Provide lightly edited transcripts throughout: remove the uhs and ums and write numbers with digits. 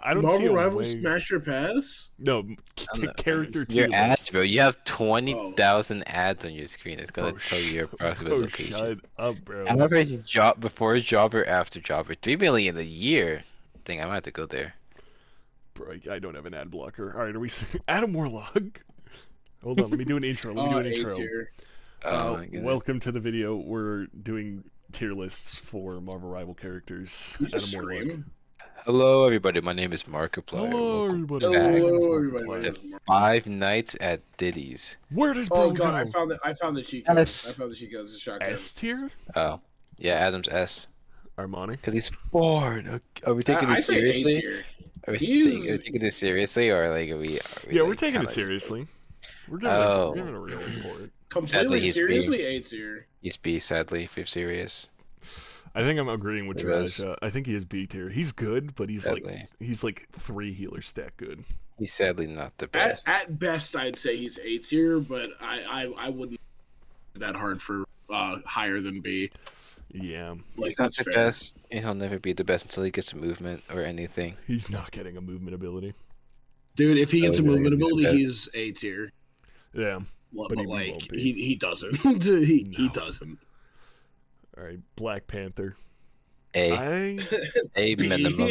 I don't see Marvel a Rivals way. Smash Your Pass? No, I'm not- character Your tier ads, list. bro. You have Oh. 20,000 ads on your screen. It's gonna Bro, tell you your approximate bro, location. shut up, bro. However, job before job or after job or 3 million a year. Dang, I might have to go there. Bro, I don't have an ad blocker. All right, are we Adam Warlock? Hold on, let me do an intro. Let me do an A intro. tier. Oh my goodness. Welcome to the video. We're doing tier lists for Marvel Rival characters. You just Adam Warlock. scream. Hello, everybody. My name is Markiplier. Hello, Welcome everybody. back My name is Hello, everybody. Markiplier. to My name is Five Nights at Diddy's. Where does Oh bro god, go? I found the cheat code. S. I found the cheat code. It's a shotgun. S tier? Oh, yeah, Adam's S. Armani. Because he's bored. Are we taking I this say A seriously? tier. Are we He's- taking this seriously, or like are we Yeah, we're like, taking it kinda- seriously. We're giving, Oh. we're giving a real report. Completely he's seriously A tier. He's B, sadly, if you're serious. I think I'm agreeing with It was. Trash. I think he is B tier. He's good, but Sadly. he's like 3 healer stack good. He's sadly not the At, best. at best, I'd say he's A tier, but I wouldn't that hard for higher than B. Yeah, Like He's not that's the fair. best, and he'll never be the best until he gets a movement or anything. he's not getting a movement ability. Dude, if he gets a Oh, really movement gonna be the ability, best. he's A tier. Yeah. But, But he like won't be. he doesn't. he No. doesn't. All right, Black Panther. A. I A minimum.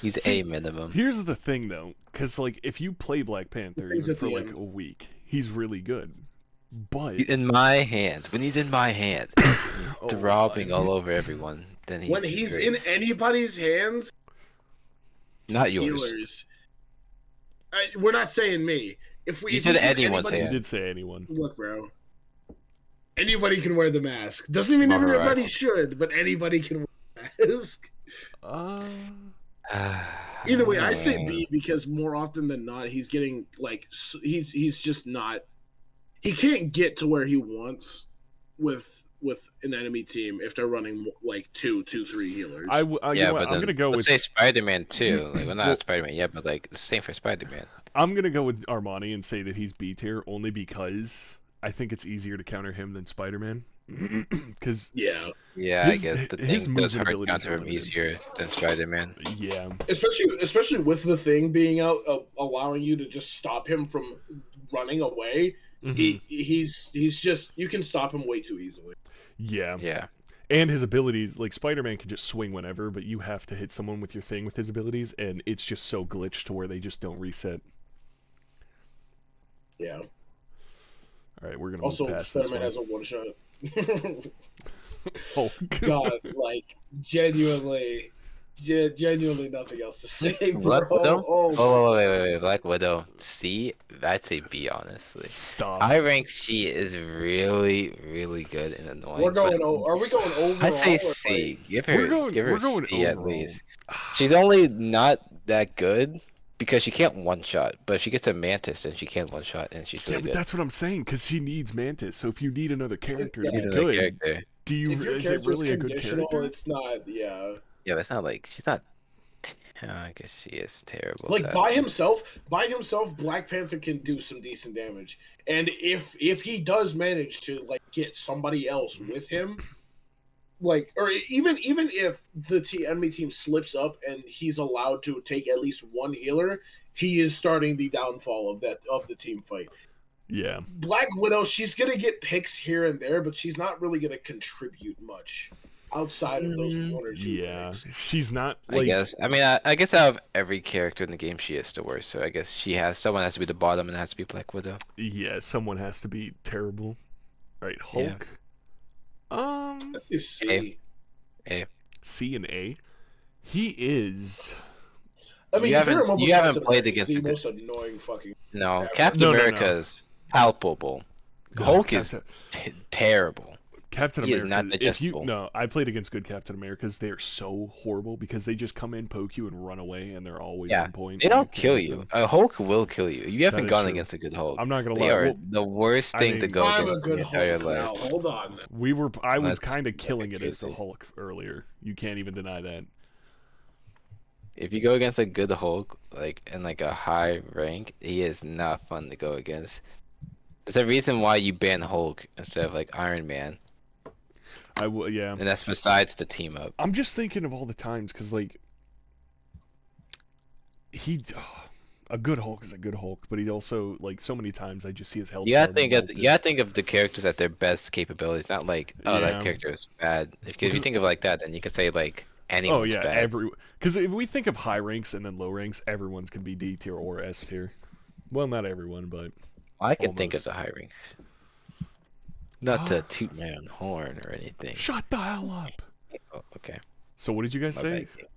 He's See, A minimum. Here's the thing though, because like if you play Black Panther He's even at for the like end. a week, he's really good. But In my hands, when he's in my hands, he's Oh, throbbing my. all over everyone. Then he's When he's great. in anybody's hands, Not yours. healers. We're not saying me. If we You if said he's in anyone's he anybody's- hand. did say anyone. Look, bro. Anybody can wear the mask. Doesn't mean Marvel everybody Rivals. should, but anybody can wear the mask. Either way, I say B because more often than not, he's getting like he's just not. He can't get to where he wants with an enemy team if they're running like 3 healers. I you Yeah, know what, but I'm then gonna go let's with say Spider-Man too. Like, well, not Well- Spider-Man yet, but like the same for Spider-Man. I'm gonna go with Armani and say that he's B tier only because I think it's easier to counter him than Spider-Man. Because Yeah, Yeah, His- I guess the his thing does movement hard abilities counter are him limited. easier than Spider-Man. yeah, especially with the thing being out, allowing you to just stop him from running away. mhm, He's just you can stop him way too easily. yeah, Yeah. and his abilities like Spider-Man can just swing whenever, but you have to hit someone with your thing with his abilities, and it's just so glitched to where they just don't reset. Yeah. All right, we're gonna Also, move past this Spider-Man one. has a one shot. Oh, God, like genuinely nothing else to say, bro. Black Widow? Oh, Oh, wait. Black Widow. C? I'd say B, honestly. Stop. High rank she is really, really good and annoying. we're going. but Are we going over? I say C. Give her, We're going C at overall. least. She's only not that good because she can't one shot, but if she gets a Mantis, then she can one shot, and she's Yeah, really but good. that's what I'm saying, because she needs Mantis. So if you need another character to Yeah. be She's another good, character. do you? If your Is it character's really a good conditional, character? it's not. Yeah. Yeah, but it's not like she's not. I guess she is terrible. Like sadly. by himself, Black Panther can do some decent damage. And if he does manage to like get somebody else with him, like or even if the enemy team slips up and he's allowed to take at least one healer, he is starting the downfall of the team fight. Yeah. Black Widow, she's gonna get picks here and there, but she's not really gonna contribute much outside of those one or two Yeah. picks. She's not I like. guess. I mean, I guess out of every character in the game, she is the worst. So I guess someone has to be the bottom, and it has to be Black Widow. Yeah, someone has to be terrible. All right, Yeah. Hulk. That's just C. C and A. He is. I mean, You haven't- Hero Mobile you haven't Captain played America is against the a good- most annoying fucking. No, Yeah, Captain no, no. America's palpable. Hulk is terrible. Captain He is America. not If you digestible. no, I played against good Captain Americas. They're so horrible because they just come in, poke you, and run away, and they're always Yeah, on point. They and don't can't kill hit you. them. A Hulk will kill you. You haven't is gone true. against a good Hulk. I'm not gonna They lie. are Well, the worst I thing to mean- go I'm a against in good your entire Hulk now. life. Hold on. I was That's kind of fucking killing it as the crazy. Hulk earlier. You can't even deny that. If you go against a good Hulk, like in like a high rank, he is not fun to go against. There's a reason why you ban Hulk instead of like Iron Man, Yeah. and that's besides the team up. I'm just thinking of all the times because like a good Hulk is a good Hulk, but he also like so many times I just see his health You gotta bar think of melted. you gotta think of the characters at their best capabilities, not like oh that Yeah. character is bad. If you Because think of it like that, then you can say like oh anyone's yeah, bad. because if we think of high ranks and then low ranks, everyone's can be D tier or S tier. Well, not everyone, but I can think of almost. the high ranks. Not to toot my own horn or anything. Shut the hell up. Oh, okay, So what did you guys my say? bad.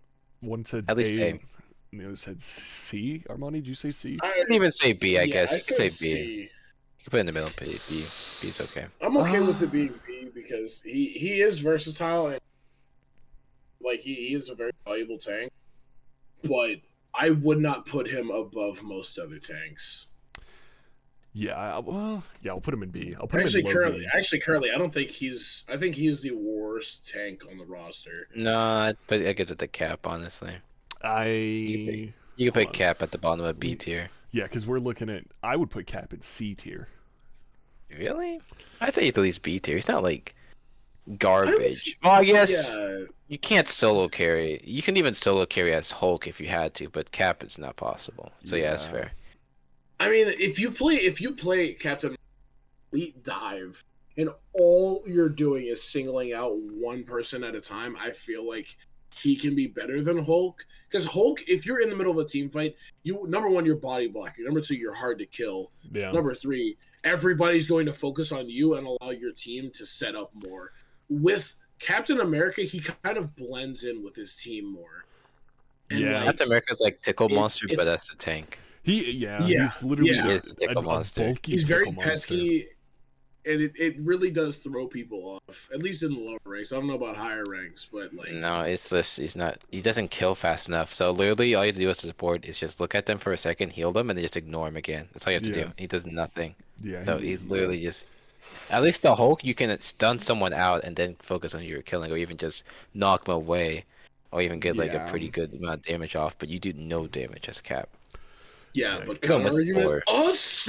One said At least A, A. and the other said C. Armani, did you say C? You can even say B, I yeah, guess. I You can say said B. C. You can put it in the middle. B. B's okay. I'm okay with it Ah. being B because he is versatile and like he is a very valuable tank, but I would not put him above most other tanks. Yeah, well, yeah, I'll put him in B. I'll put him in low B. Currently, I don't think he's. I think he's the worst tank on the roster. No, but I give it the Cap, honestly. I You can hold put on. Cap at the bottom of B tier. Yeah, because we're looking at. I would put Cap in C tier. Really? I think at least B tier. He's not like I would garbage. s- Well, I guess Yeah, you can't solo carry. You can even solo carry as Hulk if you had to, but Cap is not possible. So yeah, that's Yeah. fair. I mean, if you play Captain Elite Dive, and all you're doing is singling out one person at a time, I feel like he can be better than Hulk. Because Hulk, if you're in the middle of a team fight, you number one, you're body blocking. Number two, you're hard to kill. Yeah. Number three, everybody's going to focus on you and allow your team to set up more. With Captain America, he kind of blends in with his team more. And Yeah. Captain America's like tickle monster, it's- but that's the tank. Yeah, Yeah, he's literally yeah. He is a tickle monster. bulky He's very tickle monster. pesky, and it really does throw people off. At least in the lower ranks. I don't know about higher ranks, but like No, it's just he doesn't kill fast enough. So literally all you have to do as a support is just look at them for a second, heal them, and then just ignore him again. That's all you have to Yeah. do. He does nothing. Yeah, So he's literally just at least the Hulk you can stun someone out and then focus on who you're killing, or even just knock them away, or even get like a Yeah. pretty good amount of damage off, but you do no damage as Cap. yeah, Yeah, but hit him with counter argument, four.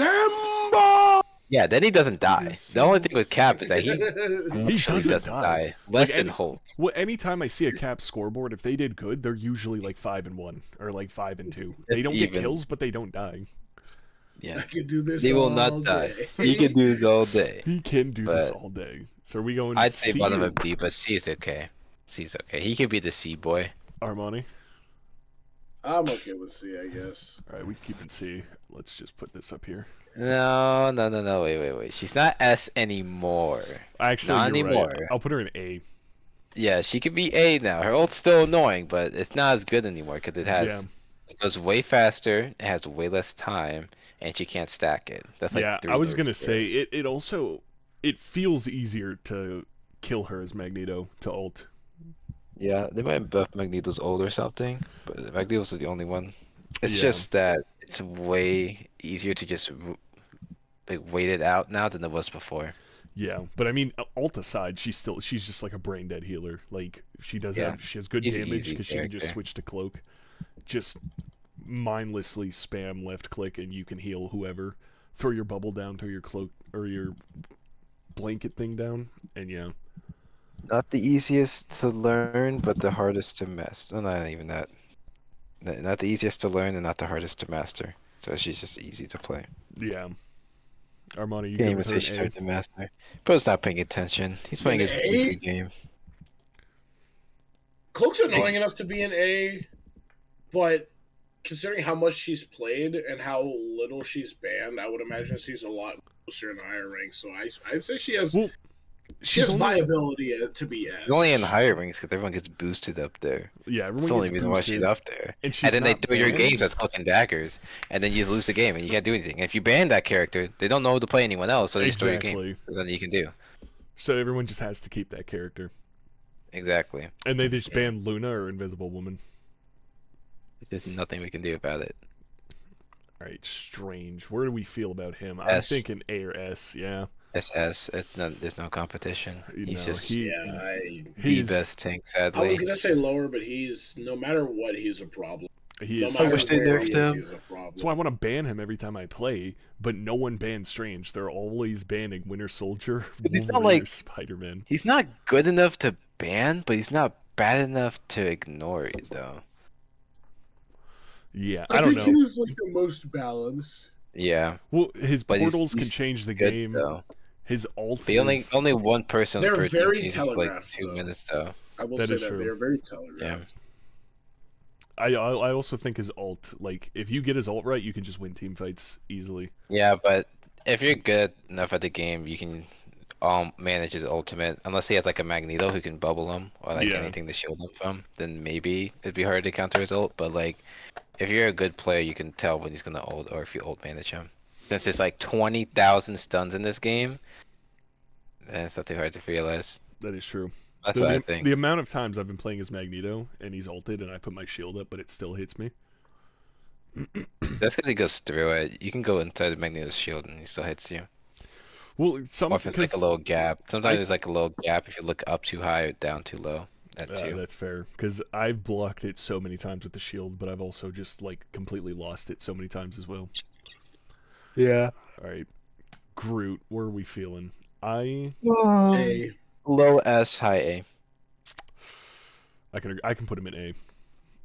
assemble. Yeah, then he doesn't die. The only thing with Cap is that he He actually doesn't doesn't die. die. Less Like, than any- Hulk. Well, anytime I see a Cap scoreboard, if they did good, they're usually like 5-1 or like 5-2. They don't get Even. kills, but they don't die. Yeah. I can do this. He will all not die. day. He can do this all day. He can do this But- all day. So are we going I'd say C bottom or of B, but C is okay. C is okay. He could be the C boy. Armani? I'm okay with C, I guess. All right, we keep in C. Let's just put this up here. No, wait. She's not S anymore. Actually, Not you're right. anymore. I'll put her in A. Yeah, she could be A now. Her ult's still annoying, but it's not as good anymore because Yeah. it goes way faster, it has way less time, and she can't stack it. That's like Yeah, 3 I was nerfs gonna there. say it also feels easier to kill her as Magneto to ult. Yeah, they might buff Magneto's ult or something, but Magneto's the only one. It's Yeah. just that it's way easier to just like wait it out now than it was before. Yeah, but I mean, ult aside, she's just like a brain dead healer. Like she Yeah. she has good She's an damage easy because she can just character. switch to cloak, just mindlessly spam left click and you can heal whoever. Throw your bubble down, throw your cloak or your blanket thing down, and yeah. Not the easiest to learn, but the hardest to master. Well, not even that. Not the easiest to learn and not the hardest to master. So she's just easy to play. Yeah. Armani, you Can't good even with say her she's in A? hard to master. Bro's not paying attention. He's playing his A? goofy game. Cloak's annoying enough to be an A, but considering how much she's played and how little she's banned, I would imagine she's a lot closer in the higher ranks. So I'd say she has Well, she has she's only viability to be S. She's only in higher ranks because everyone gets boosted up there. yeah, That's everyone the only gets reason why she's boosted, up there. and she's And then they not throw your banned. games as cloak and daggers, and then you just lose the game and you can't do anything. And if you ban that character, they don't know to play anyone else, so they just throw your game. Exactly. There's nothing you can do. So everyone just has to keep that character, Exactly. and they just ban Luna or Invisible Woman. There's just nothing we can do about it. All right, Strange. Where do we feel about him? I'm S. thinking A or S. Yeah. SS, it's not. There's no competition. He's No, just Yeah, the he's best tank, I was sadly. gonna say lower, but he's no matter what, he's a problem. he No is. matter wish they where nerfed he is, him. he's a problem. That's why I want to ban him every time I play, but no one bans Strange. They're always banning Winter Soldier, But he's not Wolverine, or like- Spider-Man. He's not good enough to ban, but he's not bad enough to ignore it, though. Yeah, I I don't think know. he was like the most balanced. Yeah, Well, his but portals can he's change the good game. though. His ult The only is only one person They're per team very can use it for like telegraphed, 2 minutes though. I will That say is that true. they are very Yeah. telegraphed. I also think his ult, like if you get his ult right, you can just win team fights easily. Yeah, but if you're good enough at the game, you can manage his ultimate. Unless he has like a Magneto who can bubble him or like Yeah. anything to shield him from, then maybe it'd be hard to counter his ult. But like, if you're a good player, you can tell when he's gonna ult or if you ult manage him. Since there's like 20,000 stuns in this game, then it's not too hard to realize. That is true. That's The, what I the, think. the amount of times I've been playing as Magneto and he's ulted and I put my shield up, but it still hits me. That's because he goes through it. You can go inside Magneto's shield and he still hits you. Well, some Or if it's like a because little gap. Sometimes I- there's like a little gap if you look up too high or down too low. That too. that's fair. Because I've blocked it so many times with the shield, but I've also just like completely lost it so many times as well. Yeah. All right, Groot, where are we feeling? I A. Low S, high A. I can put him in A.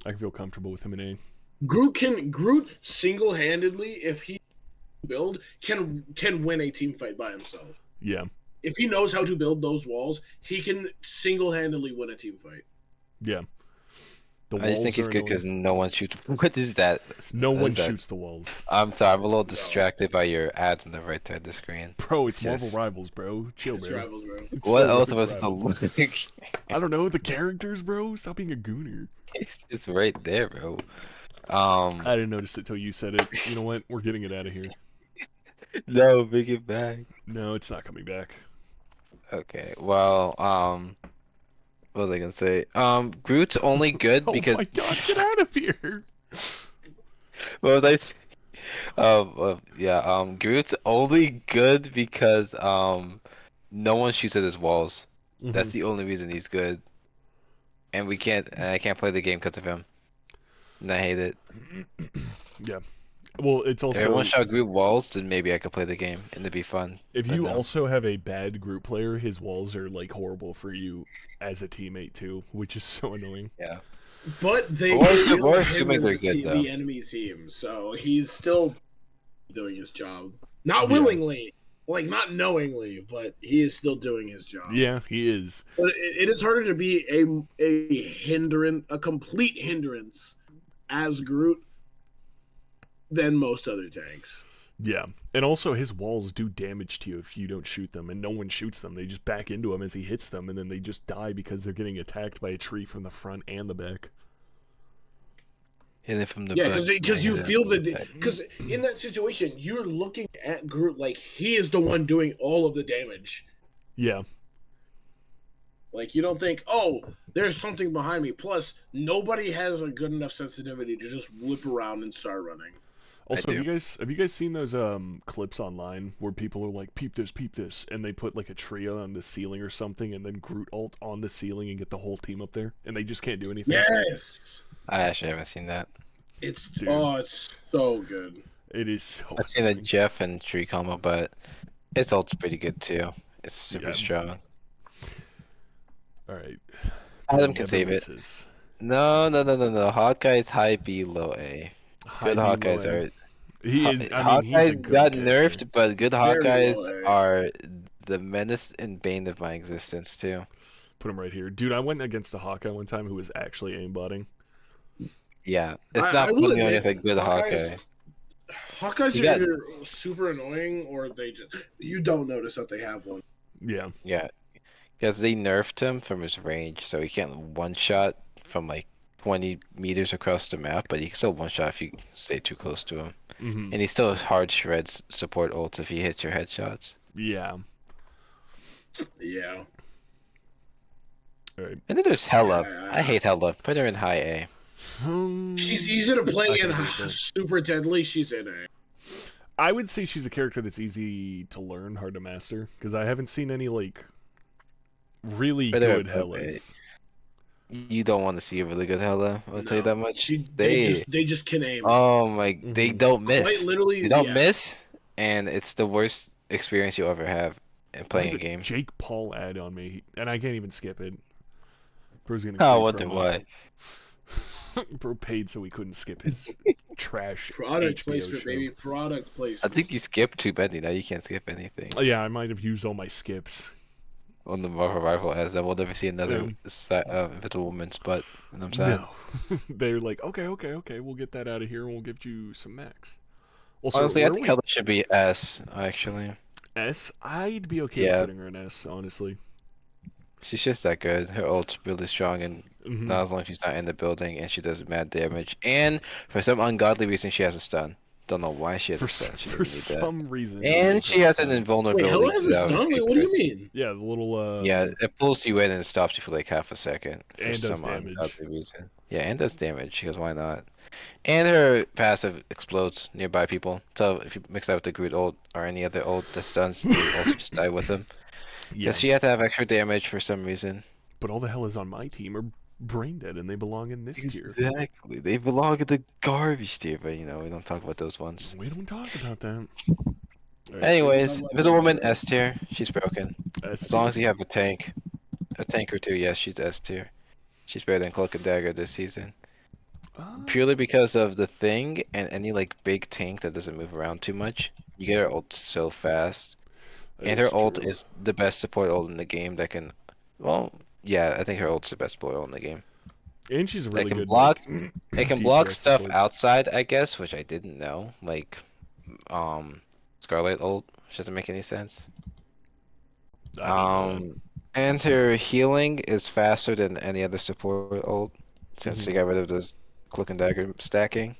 I can feel comfortable with him in A. Groot single-handedly, if he build, can win a team fight by himself. Yeah, If he knows how to build those walls, he can single-handedly win a team fight. yeah. The I just think he's are good annoying. because no one shoots. What is that? No What one is that? shoots the walls. I'm sorry, I'm a little No. distracted by your ad on the right side of the screen. Bro, it's Yes. Marvel Rivals, bro. Chill, It's bro. rivals, bro. It's What Marvel else Rivals. was the link? I don't know, the characters, bro. Stop being a gooner. It's just right there, bro. I didn't notice it till you said it. You know what? We're getting it out of here. No, bring it back. No, it's not coming back. Okay, well, what was I gonna say? Groot's only good Oh because. my god, get out of here! What was I? Yeah. Groot's only good because no one shoots at his walls. That's the only reason he's good. And I can't play the game because of him. And I hate it. Yeah. Well, it's If also everyone shot Groot walls, then maybe I could play the game and it'd be fun. if but you no. also have a bad group player, his walls are like horrible for you as a teammate too, which is so annoying. Yeah. But they Or still assuming they're hinder good, though. the enemy team, so he's still doing his job. Not Yeah. willingly, like not knowingly, but he is still doing his job. Yeah, he is. But it is harder to be a complete hindrance as Groot than most other tanks. Yeah. And also his walls do damage to you if you don't shoot them, and no one shoots them. They just back into him as he hits them, and then they just die because they're getting attacked by a tree from the front and the back. Hit it from the Yeah, back. because you Hit it feel from the back. because in that situation you're looking at Groot like he is the one doing all of the damage. Yeah. Like you don't think, oh, there's something behind me. Plus, nobody has a good enough sensitivity to just whip around and start running. Also, do. have you guys seen those clips online where people are like, peep this, and they put like a tree on the ceiling or something, and then Groot ult on the ceiling and get the whole team up there, and they just can't do anything. Yes, I actually haven't seen that. it's Dude. it's so good. It is so. I've seen a annoying. Jeff and tree combo, but its ult's pretty good too. It's super Yeah. strong. All right. Adam can save it. Nemesis. No. Hawkeye's high B, low A. Good High B, Hawkeyes low A. are. He is. I mean, he's a Hawkeyes good got character. nerfed, but good Very Hawkeyes low A. are the menace and bane of my existence too. Put him right here, dude. I went against a Hawkeye one time who was actually aimbotting. Yeah, it's I not will funny on admit, a good Hawkeyes- Hawkeye. Hawkeyes You are got- either super annoying or they just you don't notice that they have one. Yeah. Yeah, because they nerfed him from his range, so he can't one shot from like 20 meters across the map, but he can still one shot if you stay too close to him. Hmm. And he still has hard shreds support ults if he hits your headshots. Yeah. Yeah. All right. And then there's Hella. Yeah. I hate Hella. Put her in high A. She's easy to play I in can agree with super deadly. She's in A. I would say she's a character that's easy to learn, hard to master, because I haven't seen any like really But they're good okay. Hellas. You don't want to see a really good Hella. I'll tell you that much. They just can aim. Oh my, they Mhm. don't Quite miss. literally, They don't yeah. miss, and it's the worst experience you'll ever have in Why playing is a it game. Jake Paul ad on me, and I can't even skip it. Bro's gonna. Oh, I create wonder promo. why. Bro paid so he couldn't skip his trash Product HBO placement, show. baby. Product I placement. think you skipped too many. Now you can't skip anything. Oh, yeah, I might have used all my skips. On the Marvel Rifle as that we'll never see another Um, Invisible Woman's butt. You know what I'm saying? No. They're like, okay, we'll get that out of here and we'll give you some max. Also, Honestly, I where are think we? Hella should be S, actually. S? I'd be okay with Yeah. putting her in S, honestly. She's just that good. Her ult's really strong, and Hmm. not as long as she's not in the building, and she does mad damage. And for some ungodly reason, she has a stun. Don't know why she has For, a stun. She for didn't need that. some reason. And Hela's she got has an stun. Wait, Hella invulnerability has to a stun? Wait, what do you mean? Yeah, the little Yeah, it pulls you in and stops you for like half a second for and does some damage. ungodly reason. Yeah, and does damage, because why not? And her passive explodes nearby people. So if you mix that with the Groot ult or any other ult that stuns, you also just die with them. Yeah, Because she has to have extra damage for some reason. but all the Hellas on my team are brain dead and they belong in this tier. Exactly. They belong in the garbage tier, but you know, we don't talk about those ones. We don't talk about that. Alright, Anyways, Invisible Woman S tier. She's broken. S As long tier. as you have a tank or two, yes, she's S tier. She's better than Cloak and Dagger this season. Purely because of the thing and any like big tank that doesn't move around too much. You get her ult so fast. And her That's ult true. is the best support ult in the game that can, well, yeah, I think her ult's the best support ult in the game. And she's a really can good block- like, It can block DPS stuff support. outside, I guess, which I didn't know. Like, Scarlet ult, which doesn't make any sense. I didn't know that. And her healing is faster than any other support ult since Mhm. they got rid of this Cloak and Dagger stacking.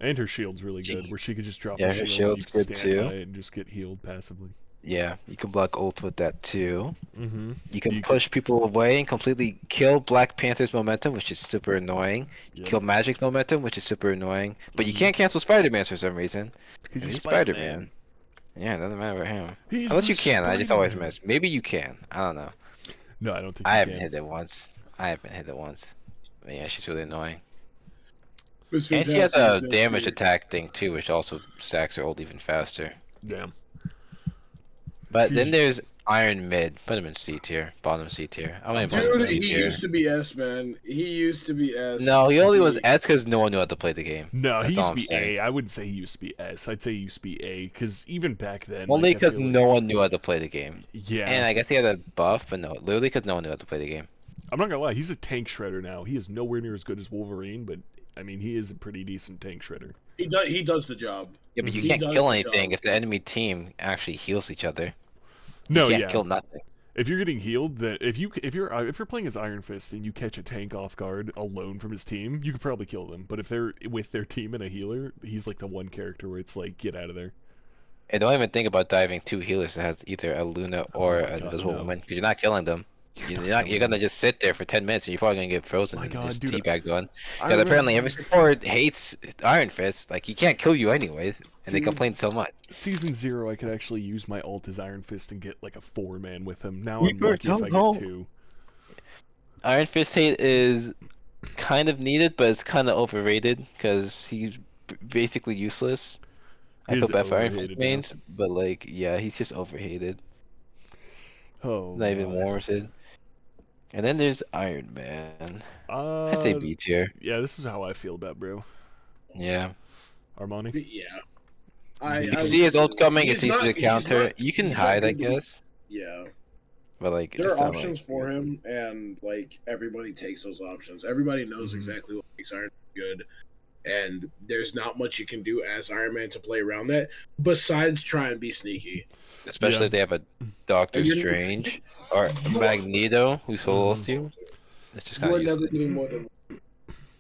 And her shield's really She- good, where she could just drop Yeah, a her shield and you shield's can good stand too. by it and just get healed passively. Yeah, you can block ult with that too. Mm-hmm. You can push people away and completely kill Black Panther's momentum, which is super annoying. Yeah. Kill Magic's momentum, which is super annoying. But you Mhm. can't cancel Spider-Man's for some reason. Because And he's he's Spider-Man. Spider-Man. Yeah, it doesn't matter about him. He's Unless the you can, I just always Spider-Man. miss. Maybe you can. I don't know. No, I don't think I you haven't can. hit it once. But yeah, she's really annoying. It's And she has a fantastic, it's damage fantastic. attack thing too, which also stacks her ult even faster. Damn. But then She's- there's Iron Mid. Put him in C tier. Bottom C tier. I mean, Dude, bottom Dude, B he tier. used to be S, man. He used to be S. No, he only was S because no one knew how to play the game. No, he That's all used to I'm be saying. A. I wouldn't say he used to be S. I'd say he used to be A, because even back then. Only like, I because feel like- no one knew how to play the game. Yeah. And I guess he had a buff, but no, literally because no one knew how to play the game. I'm not gonna lie, he's a tank shredder now. He is nowhere near as good as Wolverine, but I mean, he is a pretty decent tank shredder. He does the job. Yeah, but you Mhm. can't He does kill the anything job. if the enemy team actually heals each other. No, You can't yeah. kill nothing. If you're getting healed, then if you're playing as Iron Fist and you catch a tank off guard alone from his team, you could probably kill them. But if they're with their team and a healer, he's like the one character where it's like, get out of there. And don't even think about diving two healers that has either a Luna or my an God, Invisible no. Woman, because you're not killing them. You're killing gonna them. just sit there for 10 minutes and you're probably gonna get frozen My and God, just dude, teabagged on. I Because remember- apparently every support hates Iron Fist. Like, he can't kill you anyways, and they Dude. complain so much. Season 0, I could actually use my ult as Iron Fist and get like a 4-man with him. Now You I'm lucky if I don't get 2. Iron Fist hate is kind of needed, but it's kind of overrated because he's basically useless. I He's feel bad for Iron Fist overhated now. mains, but like, yeah, he's just overhated. Oh, Not even God. warranted. And then there's Iron Man. I say Uh, B tier. yeah, this is how I feel about bro. Yeah. Armani? Yeah. You can see his ult coming, it's he's easy to not- he's counter. not- You can he's not hide, I good to be- guess. Yeah. But like, There it's are not options like- for him, and like everybody takes those options. Everybody knows Mhm. exactly what makes Iron Man good, and there's not much you can do as Iron Man to play around that besides try and be sneaky. Especially Yeah. if they have a Doctor And you're- Strange or Magneto who solos you. It's just You kind are of never useless. getting more than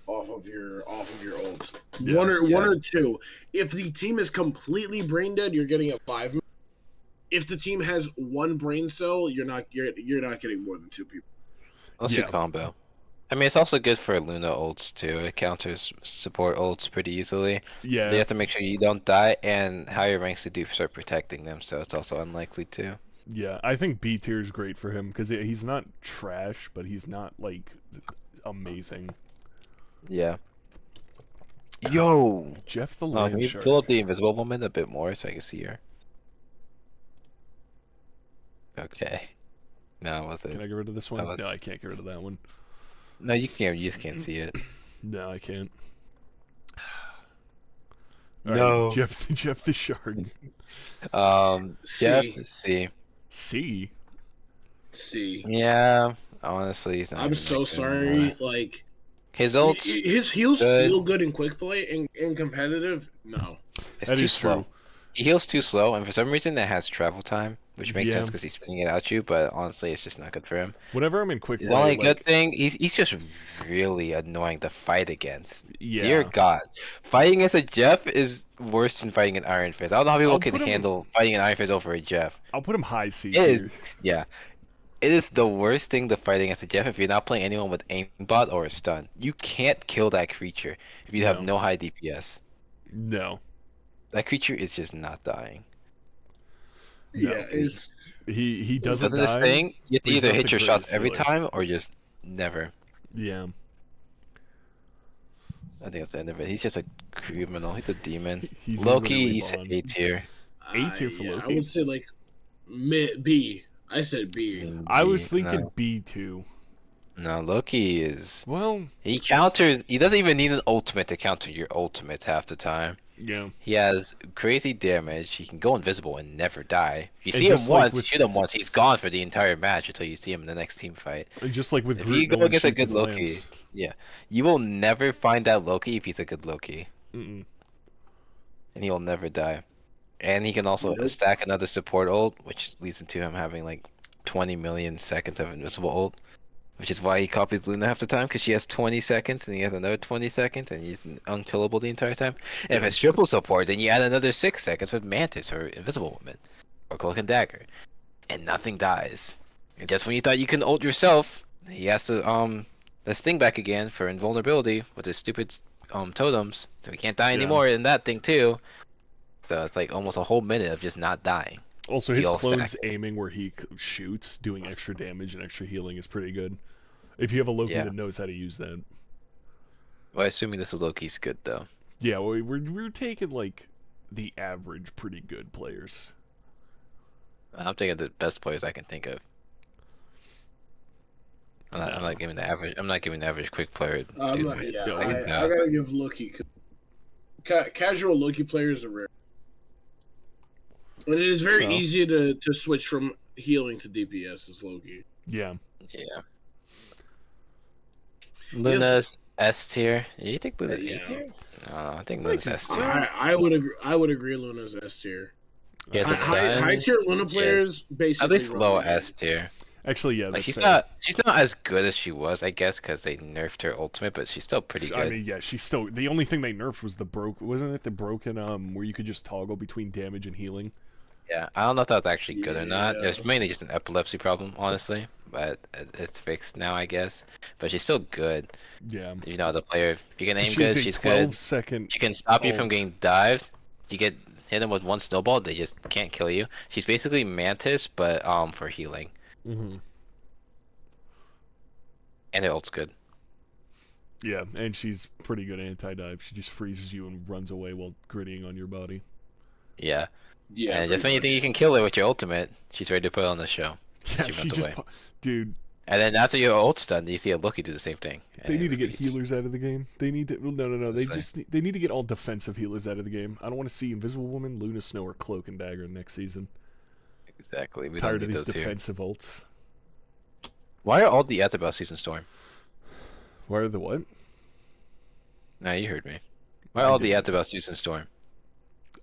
off of your ult. Yeah. One or two. If the team is completely brain dead, you're getting a 5. If the team has one brain cell, you're not getting more than 2 people. Unless Yeah. you combo. I mean, it's also good for Luna ults too. It counters support ults pretty easily. Yeah. You have to make sure you don't die, and higher ranks to do start protecting them, so it's also unlikely too. Yeah, I think B tier is great for him because he's not trash, but he's not like amazing. Yeah. Yo! Jeff the Can Land you Shark. pull up the Invisible Woman a bit more so I can see her? Okay. No, was Can it? I get rid of this one? I was- No, I can't get rid of that one. No, you can't. You just can't see it. No, I can't. No. Jeff the Shark. Jeff, C. C. C. C. Yeah, honestly, he's not I'm even so that good anymore. sorry. Like His ult's his heals good. feel good in quick play and competitive. No. It's That too is slow. true. He heals too slow, and for some reason it has travel time, which makes sense Yeah. because he's spinning it at you. But honestly, it's just not good for him. Whenever I'm in quick His play, only like, good thing, he's just really annoying to fight against. yeah, Dear God, fighting against a Jeff is worse than fighting an Iron Fist. I don't know how people I'll can put him- handle fighting an Iron Fist over a Jeff. I'll put him high C It tier. is, yeah. It is the worst thing to fight against a Jeff if you're not playing anyone with aimbot or a stun. You can't kill that creature if you have No. no high DPS. No. That creature is just not dying. No. Yeah, it's He doesn't Doesn't this die. thing, you have to but he's either not hit the your shots greatest every healer. time or just never. Yeah. I think that's the end of it. He's just a criminal. He's a demon. He's Loki, literally he's Bond. A tier. A tier for yeah, Loki? I would say like B. I said B. I was thinking No, B2. no, Loki is. Well, He counters. He doesn't even need an ultimate to counter your ultimates half the time. yeah. He has crazy damage. He can go invisible and never die. If you And see him just like once, with- shoot him once, he's gone for the entire match until you see him in the next team fight. And just like with If Groot, you no go one against a shoots good his Loki, lance. you will never find that Loki if he's a good Loki, Mm-mm. and he will never die. And he can also Nope. stack another support ult, which leads into him having like 20 million seconds of invisible ult, which is why he copies Luna half the time, because she has 20 seconds and he has another 20 seconds and he's unkillable the entire time. And if it's triple support, then you add another 6 seconds with Mantis or Invisible Woman or Cloak and Dagger, and nothing dies. And just when you thought you can ult yourself, he has to the sting back again for invulnerability with his stupid totems, so he can't die Yeah. anymore in that thing too. So it's like almost a whole minute of just not dying. Also, his Heal clone's stack. aiming where he shoots, doing extra damage and extra healing is pretty good. If you have a Loki Yeah. that knows how to use that. Well, assuming this is Loki's good though. Yeah, well, we're taking, like, the average pretty good players. I'm thinking the best players I can think of. I'm not giving the average. I'm not giving the average quick player. I'm dude, not, my yeah, second I job. gotta give Loki. Casual Loki players are rare, and it is very Well. easy to switch from healing to DPS as Loki. Yeah. Yeah. Luna's S tier. You think Luna's Yeah. A tier? No, I think I Luna's think S it's- tier. I would agree. I would agree. Luna's S tier. He has a Uh, stun. High tier Luna players At basically least run low the game. S tier. Actually, yeah, Like that's she's not as good as she was, I guess, because they nerfed her ultimate, but she's still pretty good. I mean, yeah, she's still... The only thing they nerfed was wasn't it the broken, where you could just toggle between damage and healing? Yeah, I don't know if that was actually good or not. It was Yeah. mainly just an epilepsy problem, honestly. But it's fixed now, I guess. But she's still good. Yeah. You know, the player, if you can aim She's good, a she's 12-second... good. She can stop you from ult. getting dived. You get hit them with one snowball, they just can't kill you. She's basically Mantis, but for healing. Mm-hmm. And her ult's good. Yeah, and she's pretty good anti-dive. She just freezes you and runs away while grittying on your body. Yeah. Yeah, And just when pretty you think much. you can kill her with your ultimate, she's ready to put on the show. Yeah, She she runs just... away. Dude, And then after your ult's done, you see a Loki do the same thing. they and need to it get repeats. healers out of the game. They need to... No. They Honestly. just... They need to get all defensive healers out of the game. I don't want to see Invisible Woman, Luna Snow, or Cloak and Dagger next season. Exactly. We Tired don't of need these those here. defensive ults. Why are all the ads about Season Storm? Why are the what? Nah, you heard me. Why I are all the didn't. ads about Season Storm?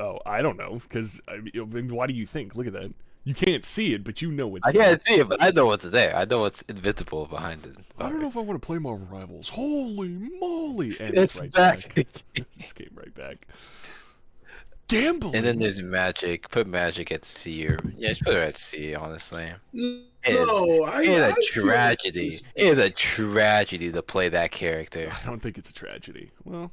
Oh, I don't know, because I mean, why do you think? Look at that. You can't see it, but you know it's I there. can't see it, but I know what's there. I know what's invisible behind it. I don't know if I want to play Marvel Rivals. Holy moly! And It's it's right back. back. It's came right back. Gambling. And then there's Magic. Put Magic at C or just put her at C. Honestly, No, It is I. it is I a feel like tragedy. this- It is a tragedy to play that character. I don't think it's a tragedy. Well,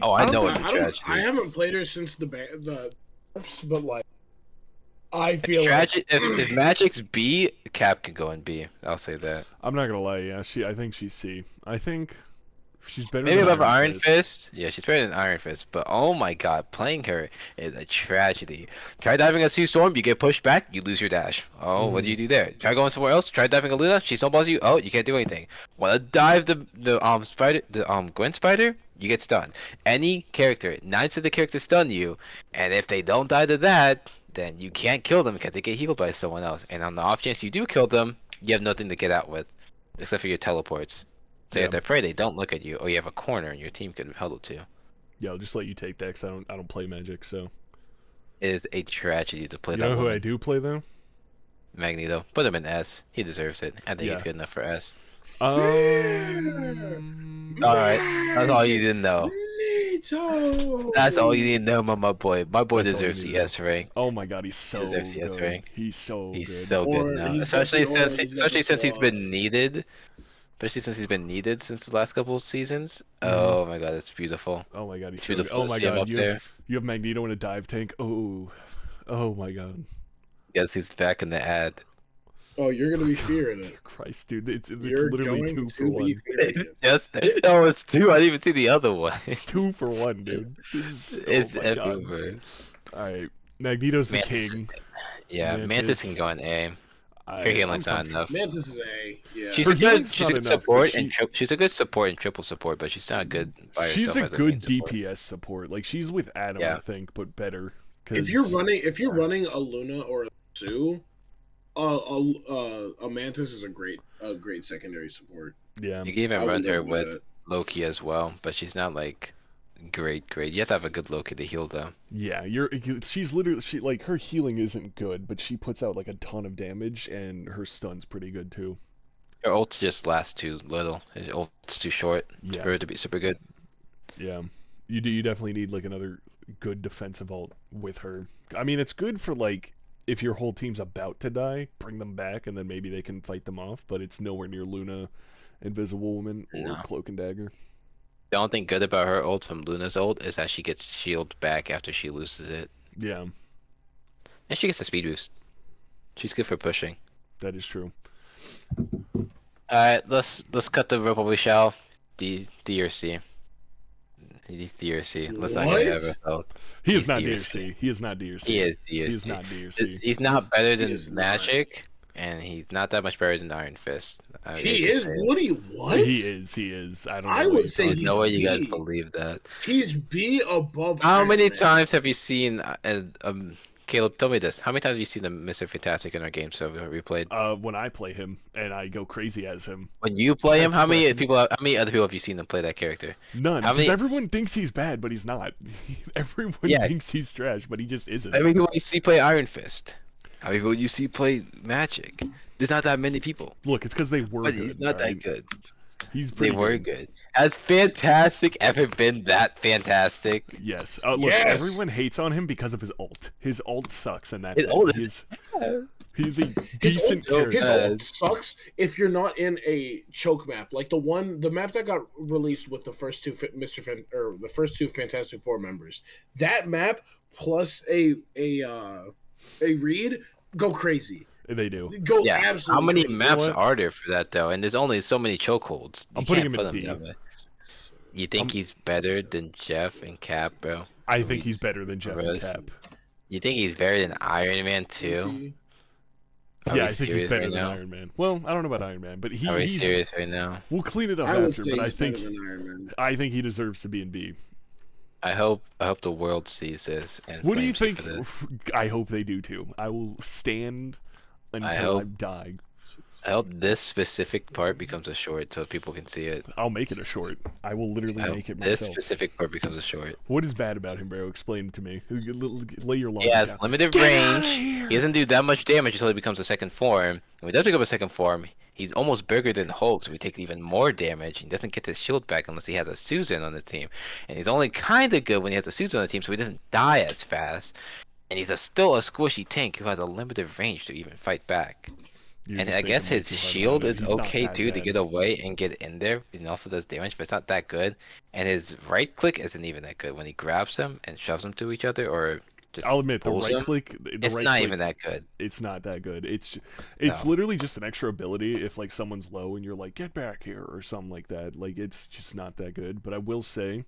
Oh, I don't know think- it's a I don't- tragedy. I haven't played her since but like, I It's feel like tragic. If Magic's B, Cap can go in B. I'll say that. I'm not gonna lie. Yeah, I think she's C. I think She's better Maybe than above Iron Fist. Fist. Yeah, she's better than Iron Fist. But oh my god, playing her is a tragedy. Try diving a Sea Storm, you get pushed back, you lose your dash. Oh, what do you do there? Try going somewhere else. Try diving a Luna, she snowballs you. Oh, you can't do anything. Wanna dive the Gwen Spider? You get stunned. Any character, 9 of the characters stun you, and if they don't die to that, then you can't kill them because they get healed by someone else. And on the off chance you do kill them, you have nothing to get out with, except for your teleports. So you have to pray they don't look at you, or you have a corner and your team could have held it to. Yeah, I'll just let you take that because I don't play Magic, so. It is a tragedy to play You that know who woman. I do play though? Magneto. Put him in S. He deserves it. I think Yeah. he's good enough for S. Alright, That's all you didn't know. That's all you need to know, my boy. My boy That's all you deserves need the to know. S rank. Oh my god, he's so deserves the S good. rank. He's so He's good. so Or good now, he's got especially the aura, since he's got the he's suave. been needed. Especially since he's been needed since the last couple of seasons. Oh my god, it's beautiful. Oh my god, he's It's so good. beautiful Oh to my see him god, up you there. have Magneto in a dive tank. Oh, oh my god. Yes, he's back in the ad. Oh, you're gonna be fearing it. Dear Christ, dude, it's You're literally going 2 to for be 1. fearing it. Just no, it's 2. I didn't even see the other one. It's 2 for 1, dude. This is It's oh my god. everywhere. All right, Magneto's the Mantis king. Yeah, Mantis can go in A. Her healing's not enough. Mantis is A. Yeah. She's Her a good, healing's she's a not good enough, support but and she's a good support and triple support, but she's not good by herself. She's a as good main support. DPS support. Like she's with Adam, Yeah. I think, but better. if you're running a Luna or a Sue, a Mantis is a great secondary support. yeah, You can even I would run her live with it. Loki as well, but she's not like great. You have to have a good Loki to heal though. yeah, she's literally like her healing isn't good, but she puts out like a ton of damage, and her stun's pretty good too. Her ult just lasts too little. Her ult's too short Yeah, for her to be super good. yeah. You definitely need like another good defensive ult with her. I mean, it's good for like if your whole team's about to die, bring them back, and then maybe they can fight them off. But it's nowhere near Luna, Invisible Woman, or No. Cloak and Dagger. The only thing good about her ult from Luna's ult is that she gets shield back after she loses it, Yeah, and she gets a speed boost. She's good for pushing. that is true. Alright, let's cut the rope we shall. D or C. He's D or C. Let's not get ahead of What? ourselves. He is He's not D or DRC. He is not DRC. He is D or He is C. not DRC. He's not better than is not. Magic, and he's not that much better than Iron Fist. I hate He to is. say it. Woody, what? He is. He is. I don't know. I what would you're say There's talking he's no way you guys B. believe that. He's B above. How Iron many Man. times have you seen? Caleb, tell me this. How many times have you seen the Mr. Fantastic in our games so we played? When I play him and I go crazy as him, When you play him, That's how many right. people? How many other people have you seen them play that character? none. How Because many- everyone thinks he's bad, but he's not. Everyone Yeah. thinks he's trash, but he just isn't. How many people you see play Iron Fist? How many people you see play Magic? There's not that many people. Look, it's because they were But good. he's not alright? that good. He's They pretty were good. Has Fantastic ever been that fantastic? Yes. Look, Yes! everyone hates on him because of his ult. His ult sucks, and that's His it. ult is- He's a decent character. His ult sucks if you're not in a choke map, like the map that got released with the first two the first two Fantastic Four members. That map plus a read go crazy. They do. Go Yeah. absolutely. How many crazy. maps what? are there for that though? And there's only so many chokeholds. I'm You putting can't him in put D. that way. You think he's better than Jeff and Cap, bro? I think he's better than Jeff and Perez. Cap. You think he's better than Iron Man too? Are Yeah, we I think he's serious better right than now? Iron Man. Well, I don't know about Iron Man, but Are we he's. serious right now? We'll clean it up I would after, say but I he's better think than Iron Man. I think he deserves to be in B. I hope the world sees this and What do you flames think? for this. I hope they do too. I will stand until I hope- die. I hope this specific part becomes a short so people can see it. I'll make it a short. I will literally I hope make it this myself. specific part becomes a short. What is bad about him, bro? Explain it to me. Lay your He logic has out. limited Get range. outta here! He doesn't do that much damage until he becomes a second form. And when he does become a second form, he's almost bigger than Hulk, so he takes even more damage. He doesn't get his shield back unless he has a Susan on the team. And he's only kind of good when he has a Susan on the team, so he doesn't die as fast. And he's still a squishy tank who has a limited range to even fight back. You're And just I guess thinking his much about shield it. is He's not okay that too to bad. get away and get in there, and also does damage, but it's not that good. And his right click isn't even that good when he grabs them and shoves them to each other, or just I'll admit the pulls right him, click. it's not even that good. It's not that good. It's No. literally just an extra ability if like someone's low and you're like get back here or something like that. Like it's just not that good. But I will say,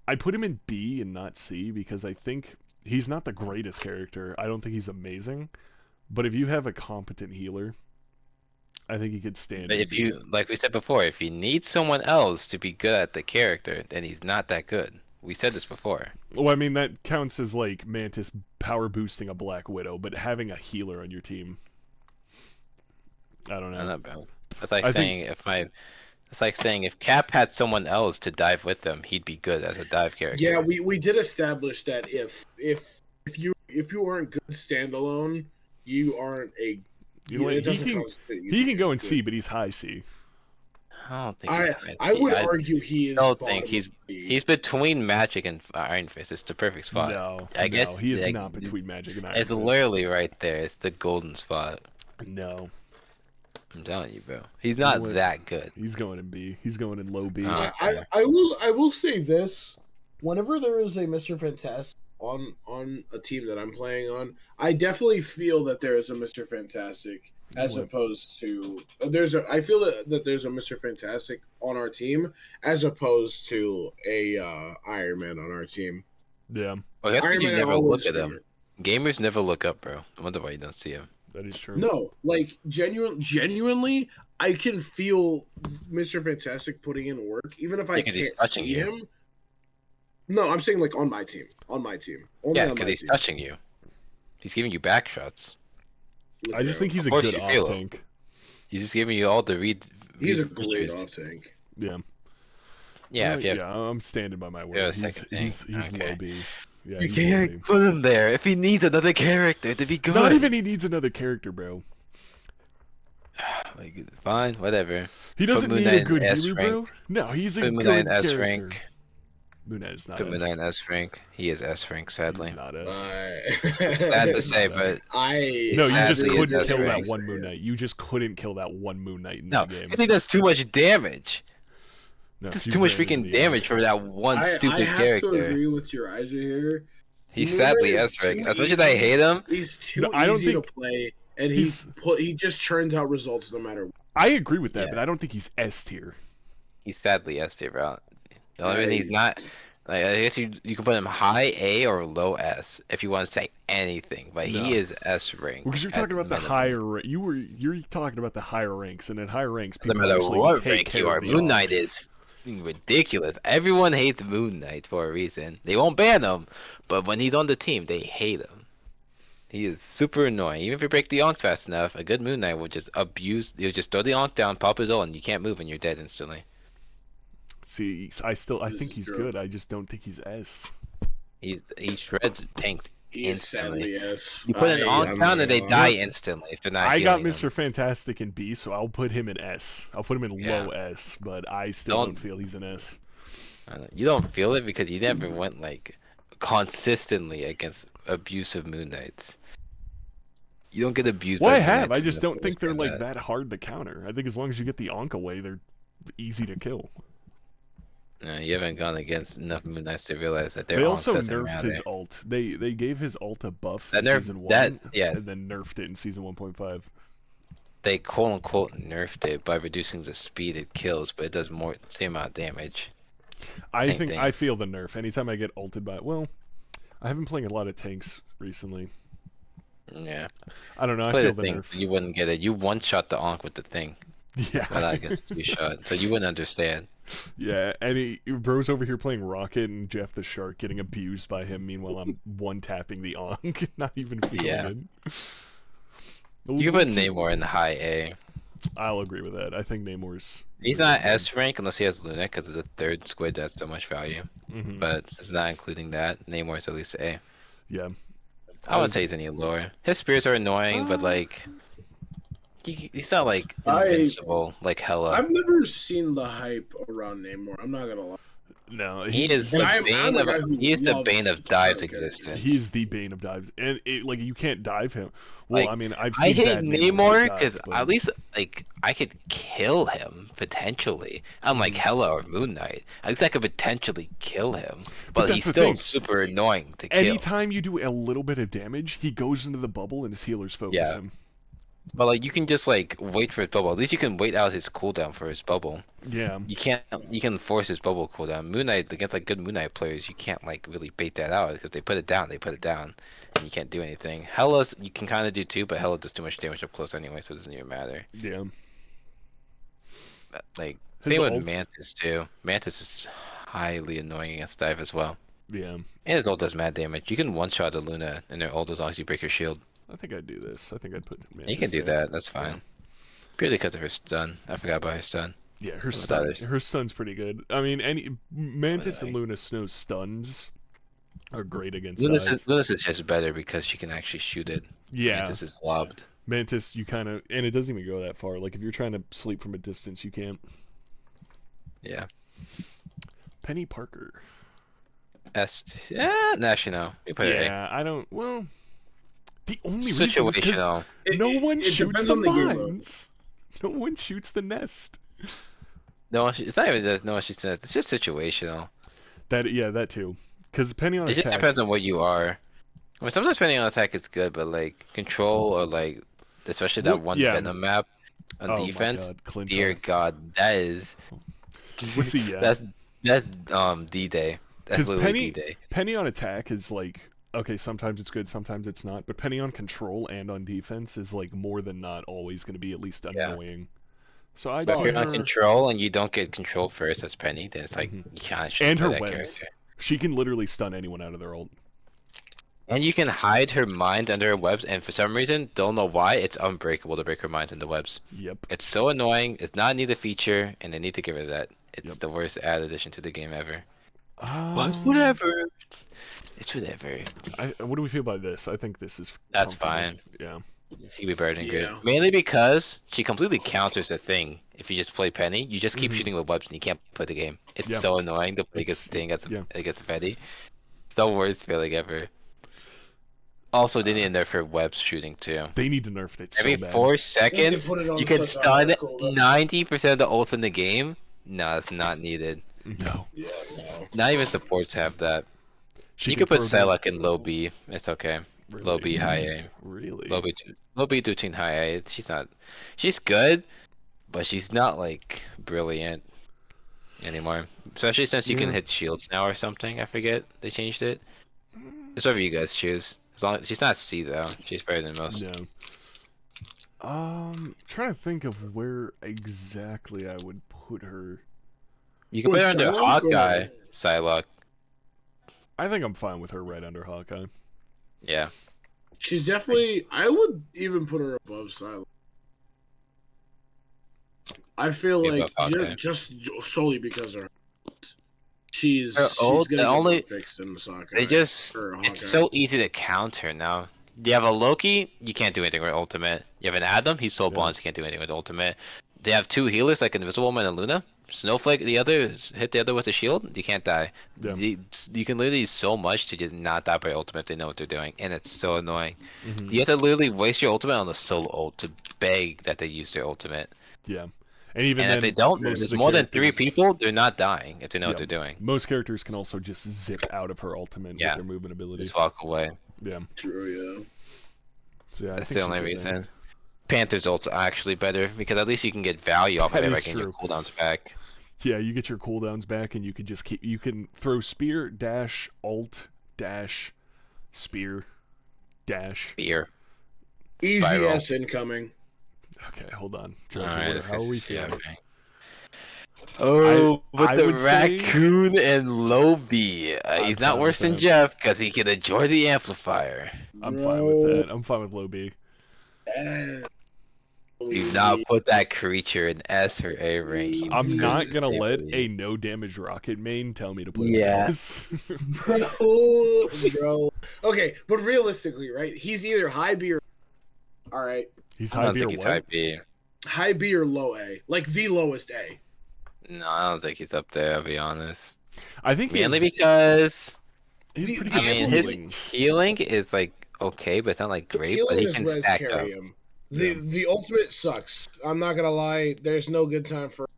I put him in B and not C because I think he's not the greatest character. I don't think he's amazing. But if you have a competent healer, I think he could stand. But in if B. you, like we said before, if you need someone else to be good at the character, then he's not that good. We said this before. Well, I mean that counts as like Mantis power boosting a Black Widow, but having a healer on your team, I don't I know. don't know, bro. That's like I saying it's like saying if Cap had someone else to dive with them, he'd be good as a dive character. Yeah, we did establish that if you aren't good standalone, you aren't a. You know what? it He doesn't can constitute you he can go in good. C, but he's high C. I don't think. I would argue he is. don't think bottom of B. he's between Magic and Iron Fist. It's the perfect spot. No, I guess, no, he is like, not between Magic and Iron It's Fist. literally right there. It's the golden spot. No, I'm telling you, bro. He's not what? that good. he's going in B. He's going in low B. I will say this: whenever there is a Mr. Fantastic on a team that I'm playing on, I definitely feel that there is a Mr. Fantastic as What? opposed to I feel that there's a Mr. Fantastic on our team as opposed to a Iron Man on our team. Yeah, Well, that's because Iron you Man never always look at them. Gamers never look up, bro. I wonder why you don't see him. that is true. No, like genuinely, I can feel Mr. Fantastic putting in work, even if I Because he's can't touching see you. him. No, I'm saying like on my team. Only Yeah, on because my he's team. touching you. He's giving you back shots. Look I just at think him. he's a course good you feel off it. tank. He's just giving you all the he's a read great features. off tank. Yeah. Yeah, if you have, yeah, I'm standing by my word. Yeah, He's second tank. he's Okay. low B. Yeah, you he's low B. can't put him there if he needs another character to be good. Not even he needs another character, bro. Like, fine, whatever. He doesn't Moon need a Knight in good S healer, bro. No, he's a Put Moon Knight good in S character. rank. Moon Knight is not Put Moon S. Knight in S rank. He is S rank, sadly. He's not S. Sad to It's say, not but No, you just Sadly, couldn't it's kill S-rank. that one Moon Knight. You just couldn't kill that one Moon Knight in no, the game. because he does too much damage. No, There's you too much ran into freaking the damage for that one stupid I have character. to agree with your eyes here. He's Moon sadly Knight is S rank. too As much as I easy. hate him, He's too No, I don't easy think to play, and he's- he just churns out results no matter what. I agree with that, Yeah. but I don't think he's S tier. he's sadly S tier, bro. The only Yeah, reason he's not, like, I guess you can put him high A or low S if you want to say anything, but No. he is S rank. Because you're at talking about the minimum. higher. You're talking about the higher ranks, and at higher ranks, No people matter actually what take rank care you are, of the Moon Knight Onks. is fucking ridiculous. Everyone hates Moon Knight for a reason. They won't ban him, but when he's on the team, they hate him. He is super annoying. Even if you break the Onks fast enough, a good Moon Knight will just abuse. He'll just throw the Onk down, pop his ult, and you can't move, and you're dead instantly. See, I This think is he's true. good. I just don't think he's S. He shreds tanks He is instantly. sadly S. You put an Onk I'm down, and they not die gonna lie. instantly if they're not. I got healing Mr. them. Fantastic in B, so I'll put him in S. I'll put him in Yeah. low S, but I still Don't- don't feel he's an S. You don't feel it because you never went like consistently against abusive Moon Knights. You don't get abused. Well, by I Moon have. Knights I just in the don't think first they're game like that hard to counter. I think as long as you get the Onk away, they're easy to kill. No, you haven't gone against enough Moon Knights to realize that They their also Onk doesn't nerfed matter. his ult. They gave his ult a buff That in nerf- season 1, that- yeah. and then nerfed it in season 1.5. They quote unquote nerfed it by reducing the speed it kills, but it does more same amount of damage. I Same think thing. I feel the nerf. Anytime I get ulted by, well, I have been playing a lot of tanks recently. Yeah. I don't know. I Play feel the the thing, nerf. you wouldn't get it. You one shot the Onk with the thing. Yeah. Well, I guess two shot, so you wouldn't understand. Yeah, and bro's over here playing Rocket and Jeff the Shark getting abused by him. Meanwhile, I'm one tapping the Onk, not even feeling Yeah. it. You can put Namor in the high A. I'll agree with that. I think Namor's. He's not S rank unless he has Luna, because it's a third squid that's so much value. Hmm. But it's not including that. Namor's at least A. Yeah. I wouldn't say he's any lower. His spears are annoying, but like, he's not like I- invincible like Hela. I've never seen the hype around Namor. I'm not gonna lie. No, He is the And I'm a guy who he is the loves bane of Dive's characters. existence. he's the bane of dives, and like you can't dive him. Well, Like, I mean, I've I seen hate bad Namors Namor dive, because but at least like I could kill him potentially. Unlike Mhm. Hela or Moon Knight, at least I could potentially kill him. But that's he's the still thing. super annoying to kill. anytime you do a little bit of damage, he goes into the bubble and his healers focus Yeah. him. But like you can just like wait for his bubble. At least you can wait out his cooldown for his bubble. Yeah. You can't. You can force his bubble cooldown. Moon Knight against like good Moon Knight players, you can't like really bait that out because they put it down. They put it down, and you can't do anything. Hela's you can kind of do too, but Hela does too much damage up close anyway, so it doesn't even matter. Yeah. But, like His same with ult- Mantis too. Mantis is highly annoying against dive as well, Yeah. and his ult does mad damage. You can one shot a Luna in their ult as long as you break her shield. I think I'd do this. I think I'd put You can do there. that. That's fine. Yeah. Purely because of her stun. I forgot about her stun. Yeah, her What stun. others? Her stun's pretty good. I mean, any Mantis and Like- Luna Snow stuns are great against Luna's dive. is just better because she can actually shoot it. Yeah. Mantis is lobbed. Mantis, you kind of, and it doesn't even go that far. Like if you're trying to sleep from a distance, you can't. Yeah. Penny Parker. National. We put it A. Yeah, I don't. Well, the only reason is because Situational. no one it shoots depends the on the game mode. mines. No one shoots the nest. No, it's not even that. No, she's not. It's just situational. That too. Because Penny on It just attack. depends on what you are. I mean, sometimes depending on attack is good, but like control or like, especially that Well, one yeah. Venom map on Oh defense. my God, Clint. Dear God, that is. Well, see, yeah. That's D-Day. That's 'Cause literally Penny- D-Day. Penny on attack is like okay, sometimes it's good, sometimes it's not. But Penny on control and on defense is like more than not always going to be at least Yeah. annoying. So I But if you're her- on control and you don't get control first as Penny, then it's like Mhm. you can't. And her that webs. character. she can literally stun anyone out of their ult. And you can hide her mines under her webs, and for some reason, don't know why, it's unbreakable to break her mines into webs. Yep. It's so annoying. It's not a needed feature, and they need to get rid of that. It's Yep. the worst add addition to the game ever. But Um, whatever. It's whatever. What do we feel about this? I think this is. That's comfortable. fine. Yeah. She could be better than Yeah. good. Mainly because she completely counters the thing. If you just play Penny, you just keep Mhm. shooting with webs and you can't play the game. It's Yeah. so annoying to play It's- against thing yeah. against Penny. It's the worst feeling ever. Also, they need to nerf her webs shooting too. They need to nerf it so Every bad. 4 seconds, put it on you can such a high stun cooldown. 90% of the ults in the game. No, it's not needed. No. Yeah, no. Not even supports have that. She You can could put throw down- Psylocke in low B. It's okay. Really? Low B, high A. Really? Low B between high A. She's good, but she's not like brilliant anymore. Especially since you can Yeah. hit shields now or something. I forget they changed it. It's whatever you guys choose. As long she's not C though. She's better than most. No. Trying to think of where exactly I would put her. You can Or put her under Psylocke Hawkeye, or- Psylocke. I think I'm fine with her right under Hawkeye. Yeah. She's definitely. I would even put her above Silent. I feel Yeah, like above Hawkeye. just solely because of her. She's Her ult, gonna the get only- more fixed in Sokka. They just or it's Hawkeye. so easy to counter now. You have a Loki, you can't do anything with ultimate. You have an Adam, he's so Yeah. bonds, you can't do anything with ultimate. They have two healers like Invisible Woman and Luna. Snowflake, the other hit the other with a shield, you can't die. Yeah. You can literally do so much to just not die by ultimate if they know what they're doing, and it's so annoying. Mhm. You have to literally waste your ultimate on the solo ult to beg that they use their ultimate. Yeah. And even And then, if they don't, most of there's the more than 3 characters- people, they're not dying if they know Yeah. what they're doing. Most characters can also just zip out of her ultimate Yeah. with their movement abilities. Just walk away. Yeah. True, yeah. So yeah, I That's think the she's only good there. reason. Panther's ult's actually better because at least you can get value off That of it by is getting your true. cooldowns back. Yeah, you get your cooldowns back, and you can just keep. You can throw spear dash alt dash spear dash. Spear. Easy Spiral. S incoming. Okay, hold on. Jojo, Alright, how are we feeling? Oh, I but the would say- raccoon and Lobby. I'm He's not fine worse with than that. Jeff because he can enjoy the amplifier. I'm fine with that. I'm fine with low B. that. Do not put that creature in S or A rank. He's I'm not just gonna let stable. a no damage rocket main tell me to put Yeah. this. Bro. Okay, but realistically, right? He's either high B or. All right, He's I high don't B or think he's what? high B. high B or low A, like the lowest A. No, I don't think he's up there. I'll be honest. I think Mainly he's because pretty The I good mean Anthem his is healing. healing is like okay, but it's not like his great. But healing and he his can res stack up. carry him. Yeah. The ultimate sucks. I'm not gonna lie. There's no good time for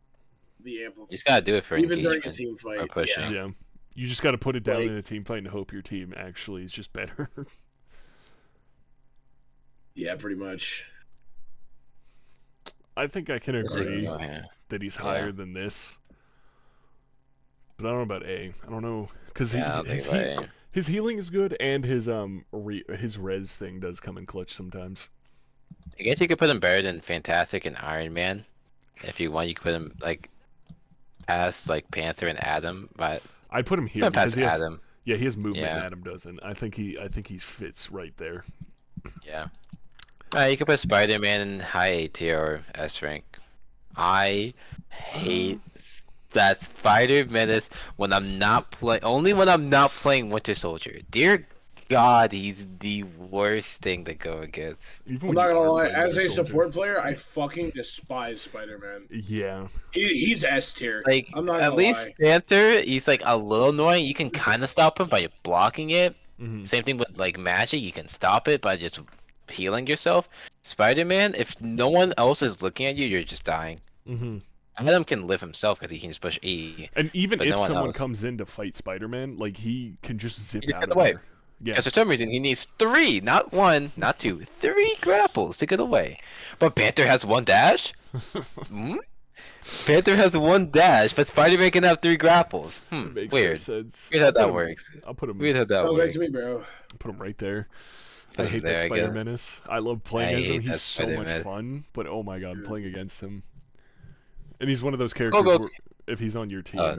the You amplifier, just gotta do it for even during a engagement team or fight. pushing. Yeah, Yeah. You just got to put it down Like- in a team fight and hope your team actually is just better. yeah, pretty much. I think I can It's like, agree oh, yeah. that he's Yeah. higher than this. But I don't know about A. I don't know because Yeah, I don't think like, his healing is good and his his res thing does come in clutch sometimes. I guess you could put him better than Fantastic and Iron Man. If you want, you could put him like past like Panther and Adam, but I'd put him here put him because past he has Adam. yeah he has movement and Yeah. Adam doesn't. I think he fits right there. Yeah. You could put Spider-Man in high A tier or S rank. I hate that Spider Menace when I'm not only when I'm not playing Winter Soldier. Dear God, he's the worst thing to go against. Even I'm when not you gonna are lie. playing As Winter a Soldier. support player, I fucking despise Spider-Man. Yeah. He's S tier. Like I'm not at gonna least lie. Panther, he's like a little annoying. You can kind of stop him by blocking it. Hmm. Same thing with like magic, you can stop it by just healing yourself. Spider-Man, if no one else is looking at you, you're just dying. Hmm. Adam can live himself because he can just push E. And even But if no one someone else. comes in to fight Spider-Man, like he can just zip He just out get of away. there. Yeah. Because for some reason he needs 3, not 1, not 2, 3 grapples to get away. But Panther has 1 dash? Hmm? Panther has 1 dash, but Spider-Man can have 3 grapples. It makes Weird. no sense. Weird how I'll put that him- works. I'll put him. Weird how that Sounds right works. to me, bro. Put him right there. Put I him hate there, that I Spider guess. Menace. I love playing I as him. hate He's that so much Spider-Menace. fun. But oh my god, Yeah. playing against him. And he's one of those Go, characters go. where if he's on your team, Uh,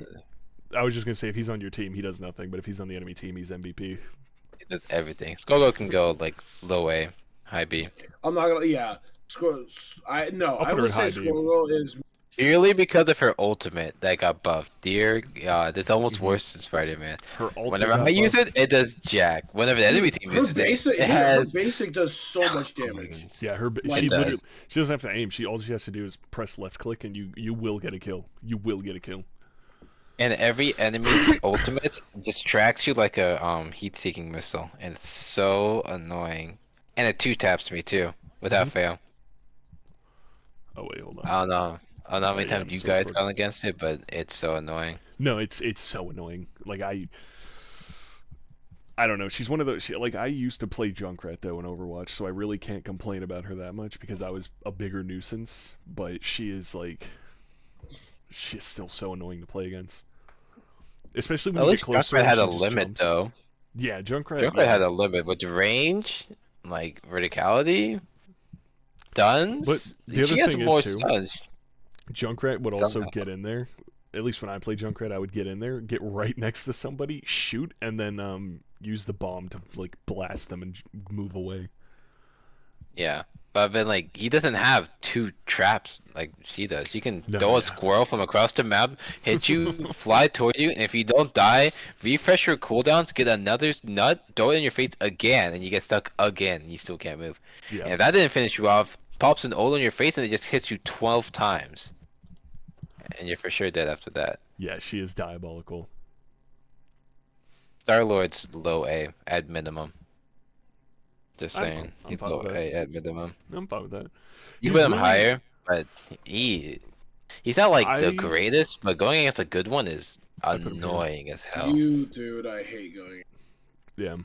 I was just gonna say if he's on your team, he does nothing. But if he's on the enemy team, he's MVP. he does everything. Skogo can go like low A, high B. I'm not gonna. Yeah. I I'll put her would in high say B. Squirrel is. Purely because of her ultimate that got buffed. Dear God, it's almost Mhm. worse than Spider-Man. Her ult Whenever got I use buffed. it, it does jack. Whenever the enemy team Her uses basic, it, it her has. basic does so much Oh my damage. goodness. Yeah, her Like she that. literally she doesn't have to aim. All she has to do is press left click, and you will get a kill. You will get a kill. And every enemy's ultimate distracts you like a heat-seeking missile, and it's so annoying. And it 2-taps me too, without Mhm. fail. Oh wait, hold I on. don't know. I don't know how many Yeah, times I'm you so guys close. gone against it, but it's so annoying. No, it's so annoying. Like I don't know. She's one of those. Like I used to play Junkrat though in Overwatch, so I really can't complain about her that much because I was a bigger nuisance. But she is still so annoying to play against, especially when At you least get closer. Junkrat and had she a just limit jumps. though. Yeah, Junkrat. Junkrat yeah. had a limit with range, like verticality, stuns. But the other She has thing is, more too, stuns. Junkrat would also Somehow. get in there. At least when I play Junkrat, I would get in there, get right next to somebody, shoot, and then use the bomb to like blast them and move away. Yeah, but I've been like, he doesn't have 2 traps like she does. She can No, throw yeah. a squirrel from across the map, hit you, fly towards you, and if you don't die, refresh your cooldowns, get another nut, throw it in your face again, and you get stuck again. And you still can't move. Yeah. And if that didn't finish you off, pops an ult on your face, and it just hits you 12 times, and you're for sure dead after that. Yeah, she is diabolical. Star-Lord's low A at minimum. Just I'm saying, fine- I'm he's fine low with that. A at minimum. I'm fine with that. You He's put him really- higher, but he's not like the I- greatest, but going against a good one is I put him here. annoying as hell. You, dude, I hate going. Yeah.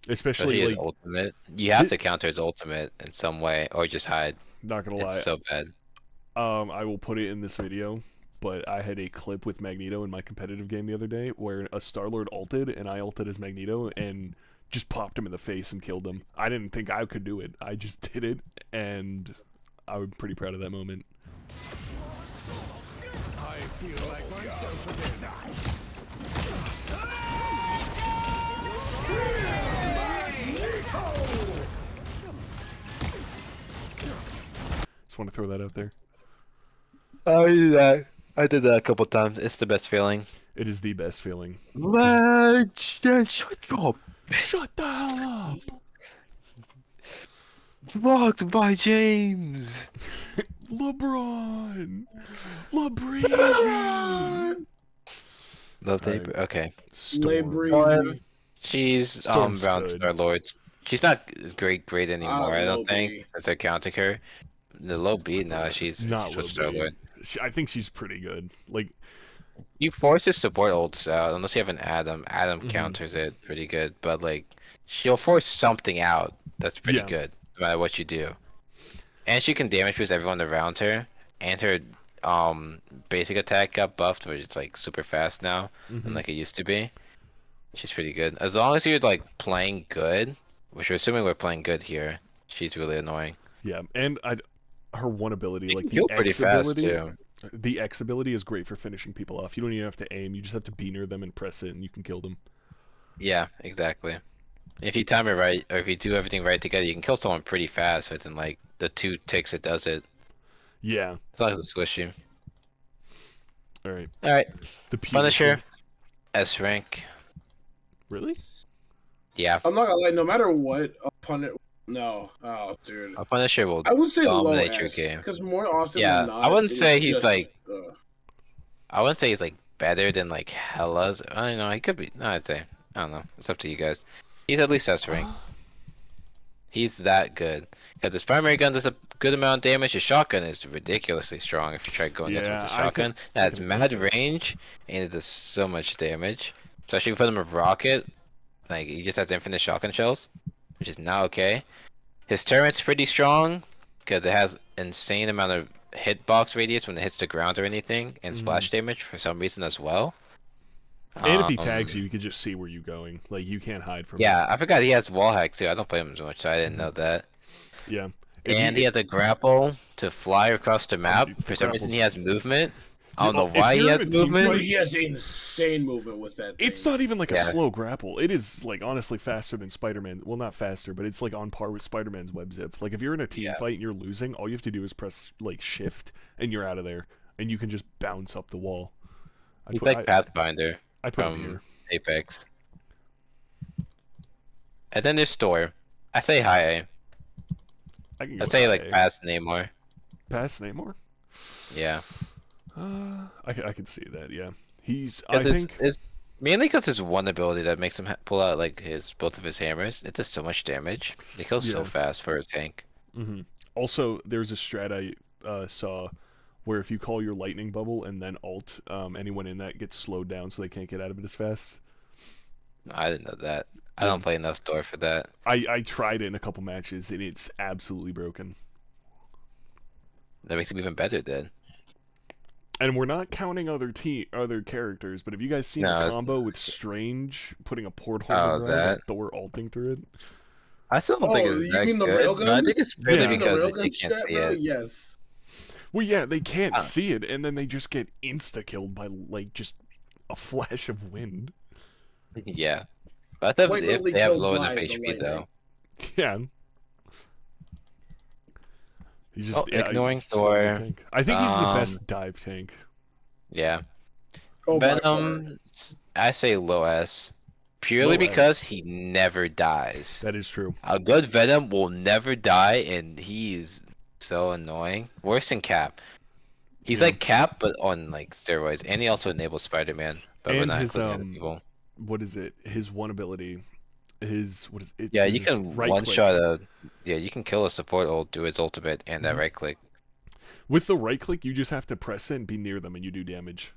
But Especially he is like, ultimate. You have Hi- to counter his ultimate in some way, or just hide. not gonna lie. It's so bad. I will put it in this video, but I had a clip with Magneto in my competitive game the other day where a Star-Lord ulted and I ulted as Magneto and just popped him in the face and killed him. I didn't think I could do it. I just did it, and I'm pretty proud of that moment. I feel like myself again. Just want to throw that out there. I did that. I did that a couple times. It's the best feeling. It is the best feeling. Shut up. Shut the hell up! Blocked by James. LeBron! LeBreezy! Love Alright. Daybreak. Okay. Labrie. She's Storm's around good. Star Lords. She's not great anymore. I don't Low think B. as they're counting her. The low B now. Not She's low with Star B. Lord. I think she's pretty good. Like, You force his support ults out unless you have an Adam. Adam Mhm. counters it pretty good, but like she'll force something out that's pretty Yeah. good no matter what you do. And she can damage boost everyone around her, and her basic attack got buffed, which is like super fast now, mhm. and like it used to be. She's pretty good. As long as you're like playing good, which we're assuming we're playing good here, she's really annoying. Yeah, and her one ability, You like can the kill pretty X fast ability, too. the X ability is great for finishing people off. You don't even have to aim. You just have to be near them and press it, and you can kill them. Yeah, exactly. If you time it right, or if you do everything right together, you can kill someone pretty fast within like the 2 ticks it does it. Yeah. It's not gonna squish you. All right. Alright, The Punisher, Punisher. S rank. Really? Yeah, I'm not gonna lie. No matter what, upon it. No. Oh, dude. a Punisher will I would say low dominate your S game. because more often Yeah, than not, I wouldn't it say is he's just, like I wouldn't say he's like better than like Hella's. I don't know. He could be. No, I'd say. I don't know. It's up to you guys. He's at least S rank. He's that good. Because his primary gun does a good amount of damage. His shotgun is ridiculously strong if you try going against him with Yeah, his I can- shotgun. It I has can mad agree with this. range and it does so much damage. Especially if you put him a rocket. Like he just has infinite shotgun shells, which is not okay. His turret's pretty strong because it has insane amount of hitbox radius when it hits the ground or anything, and splash damage for some reason as well. And if he tags Um, you, you can just see where you're going. Like, you can't hide from yeah, I forgot he has wall hack too. I don't play him so much, so I didn't Mhm. know that. him. Yeah. If And you, he has a grapple to fly across the map. the For some reason, he grapple's- has movement. I Yeah, don't know if why he you're has in a team movement. But he has insane movement with that. It's thing. not even like a Yeah. slow grapple. It is like honestly faster than Spider-Man. Well, not faster, but it's like on par with Spider-Man's web zip. Like if you're in a team Yeah. fight and you're losing, all you have to do is press like shift and you're out of there, and you can just bounce up the wall. He's like Pathfinder I put him from here. Apex. And then there's Thor. I say high. I can go I with say like IA. past Namor. Pass Namor. Yeah. I can see that. Yeah, he's. I Because think. it's mainly because there's one ability that makes him pull out like both of his hammers. It does so much damage. It kills so Yeah. fast for a tank. hmm Also, there's a strat I saw where if you call your lightning bubble and then alt, anyone in that gets slowed down so they can't get out of it as fast. I didn't know that. I Yeah. don't play enough Thor for that. I tried it in a couple matches and it's absolutely broken. That makes him even better then. And we're not counting other characters, but have you guys seen No, the it's- combo with Strange putting a porthole Oh, in the ground that? and Thor alting through it? I still don't think it's you that mean the good, but I railgun? think it's Yeah. purely You mean the because railgun you can't strat, see bro? it. Yes. Well, yeah, they can't Huh. see it, and then they just get insta-killed by like just a flash of wind. Yeah. But I thought Quite if literally they have killed low by enough the HP lightning. though. Yeah. He's just ignoring he's just a good Thor. tank. I think he's the Um, best dive tank. Yeah. Oh, by far. Venom, I say low S. Purely Low because S. he never dies. That is true. A good Venom will never die, and he's so annoying. Worse than Cap. He's Yeah. like Cap, but on like steroids, and he also enables Spider-Man, but we're And not his, including other people. What is it? His one ability, it's Yeah, you his can right one click. shot a. Yeah, you can kill a support ult, do his ultimate, and that Mhm. right click. With the right click, you just have to press it and be near them, and you do damage.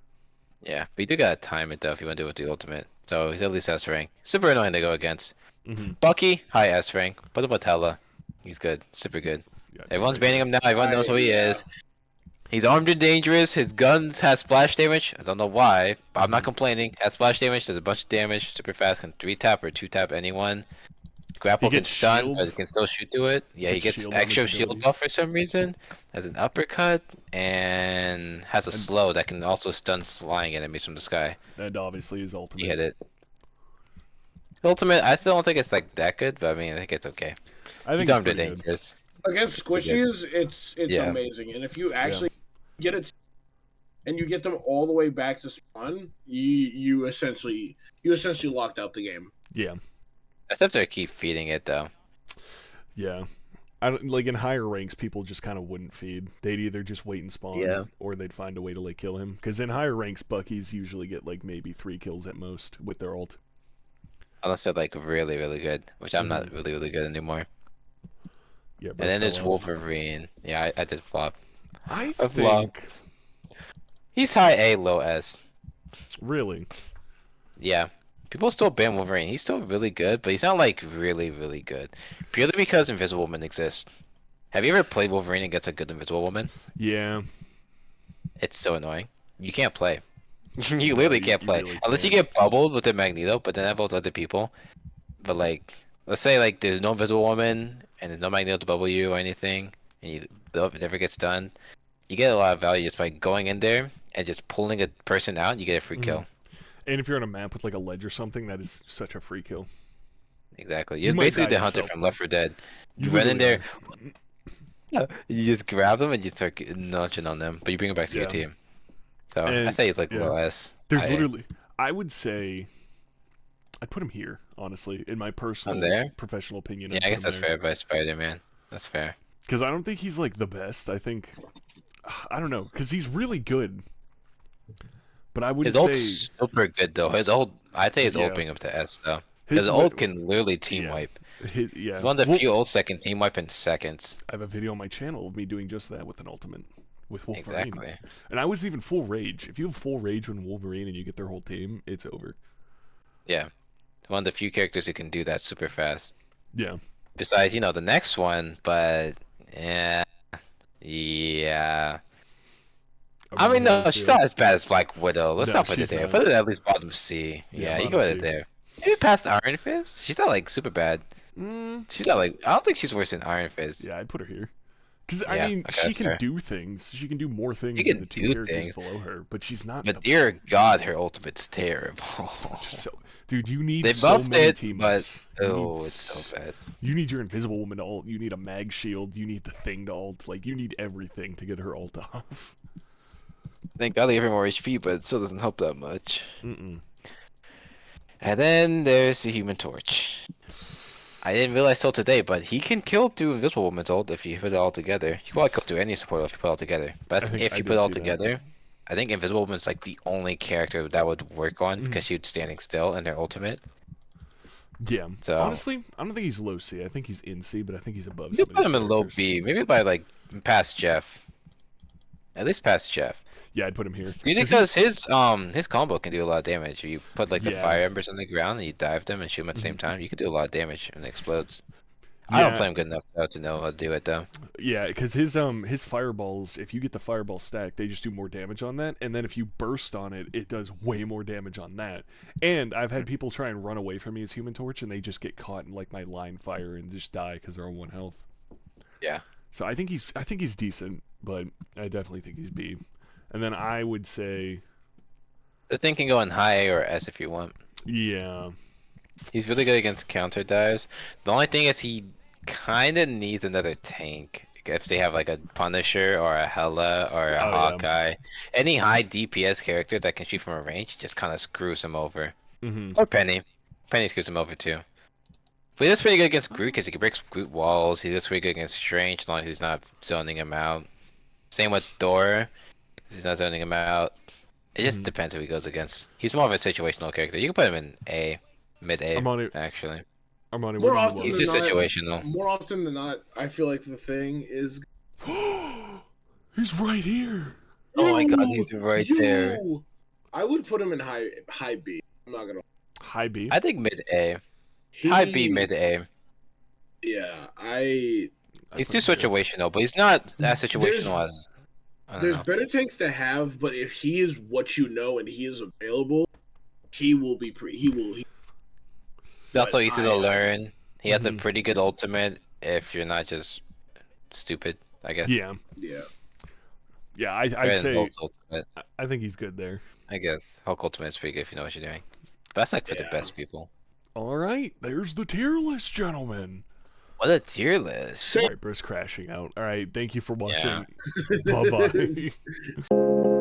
Yeah, but you do gotta time it though if you want to do it with the ultimate. So he's at least S rank. Super annoying to go against. Mm-hmm. Bucky, high S rank. Put him with Hela. He's good, super good. Yeah, Everyone's definitely. banning him now. Everyone knows who he Yeah. is. He's armed and dangerous. His guns has splash damage. I don't know why, but I'm not Mhm. complaining. Has splash damage. Does a bunch of damage. Super fast. Can 3-tap or 2-tap anyone. Grapple He can gets stun, shield. but he can still shoot through it. Yeah, he Gets gets shield on his extra shield abilities. buff for some reason. Has an uppercut and has a And- slow that can also stun flying enemies from the sky. And obviously his You ultimate. hit it. Ultimate, I still don't think it's like that good, but I mean, I think it's okay. I think He's it's armed and pretty good. dangerous. Against squishies, it's Yeah. amazing. And if you actually get it and you get them all the way back to spawn, you essentially locked out the game. Yeah, Except to keep feeding it though. yeah. I don't, like in higher ranks, people just kind of wouldn't feed. They'd either just wait and spawn, Yeah. or they'd find a way to like kill him. Because in higher ranks, Buckies usually get like maybe 3 kills at most with their ult. Unless they're like really, really good, which I'm not really, really good anymore. Yeah, And then there's off. Wolverine. Yeah, I did flop. I I think flopped. He's high A, low S. really. Yeah. People still ban Wolverine. He's still really good, but he's not like really, really good. Purely because Invisible Woman exists. Have you ever played Wolverine against a good Invisible Woman? Yeah. It's so annoying. You can't play. You literally can't you play. really Unless you can't. get bubbled with the Magneto, but then that involves other people. But like, let's say like there's no Invisible Woman and there's no Magneto to bubble you or anything, and it never gets done. You get a lot of value just by going in there and just pulling a person out. You get a free kill. And if you're on a map with like a ledge or something, that is such a free kill. Exactly. You You're might basically die the hunter yourself, from but Left 4 Dead. You You run in there, literally you just grab them and you start nudging on them, but you bring them back to your Yeah. team. So I And- say it's like yeah. low S. There's high A. literally, I would say, I'd put him here, honestly, in my personal there? professional opinion. Yeah, I guess that's fair by Spider-Man. That's fair. Because I don't think he's like the best. I think, I don't know, because he's really good. But I wouldn't His say ult's super good though. His ult, I'd say his ult Yeah. bring him to S though. his His ult can literally team yeah. wipe. Yeah. He's one of the Well, few ults that can team wipe in seconds. I have a video on my channel of me doing just that with an ultimate, with Wolverine. Exactly. And I was even full rage. If you have full rage when Wolverine and you get their whole team, it's over. Yeah. One of the few characters who can do that super fast. Yeah. Besides, the next one, but yeah. I mean, no, she's not as bad as Black Widow. Let's No, not put it she's there. not. Put it at least bottom C. Yeah, Yeah, you bottom go C. there. Maybe past Iron Fist. She's not like super bad. She's not like I don't think she's worse than Iron Fist. Yeah, I'd put her here. Because, Yeah, I mean, okay, she that's can fair. do things. She can do more things She than can the two do characters things. below her, but she's not But the dear God, her ultimate's terrible. so, dude, you need They so buffed many it, team but ups. You need oh, it's so bad. You need your Invisible Woman to ult. You need a mag shield. You need the thing to ult. Like, you need everything to get her ult off. Thank God they give her more HP, but it still doesn't help that much. Mm-mm. And then there's the Human Torch. I didn't realize till today, but he can kill through Invisible Woman's ult if you put it all together. You can probably kill through any support if you put it all together. But I think if I you did put it all see that. together, I think Invisible Woman's like the only character that would work on Mhm. because she'd standing still in their ultimate. Yeah. So- Honestly, I don't think he's low C. I think he's in C, but I think he's above You some could of put these him in low characters. B, maybe by like past Jeff. At least past Jeff. Yeah, I'd put him here. Because his combo can do a lot of damage. You put like the Yeah. fire embers on the ground and you dive them and shoot them at the same Mhm. time. You can do a lot of damage and it explodes. I don't Yeah. play him good enough though to know how to do it though. Yeah, because his fireballs, if you get the fireball stack, they just do more damage on that, and then if you burst on it, it does way more damage on that. And I've had people try and run away from me as Human Torch, and they just get caught in like my line fire and just die because they're on 1 health. Yeah. So I think he's decent, but I definitely think he's B. And then I would say, The thing can go in high A or S if you want. yeah, He's really good against counter dives. The only thing is he kind of needs another tank. If they have like a Punisher or a Hela or a Oh, yeah. Hawkeye, any high DPS character that can shoot from a range just kind of screws him over. hmm Or Penny. Penny screws him over too. But he does pretty good against Groot because he can break Groot walls. He does pretty good against Strange as long as he's not zoning him out. Same with Thor. He's not zoning him out. It just Mhm. depends who he goes against. He's more of a situational character. You can put him in A, mid A, Armani, actually. Armani, More what often do He's you just than not- situational. More often than not, I feel like the thing is. want? He's right here. Oh my God, Yo, he's right there. I would put him in high B. I'm not gonna. High B. I think mid A. High B, mid A. Yeah, I'd He's put too him here. situational, but he's not as situational as. I don't there's know. better tanks to have, but if he is what you know and he is available, he will be he will. He's also but easy to learn. He has a Mhm. pretty good ultimate if you're not just stupid, I guess. Yeah, Yeah. yeah. Better I'd than say Hulk's ultimate, I think he's good there. I guess. Hulk ultimate is pretty good if you know what you're doing. But that's like for the Yeah. best people. All right, there's the tier list, gentlemen. What a tier list. All right, Bruce crashing out. All right, thank you for watching. Yeah. Bye bye.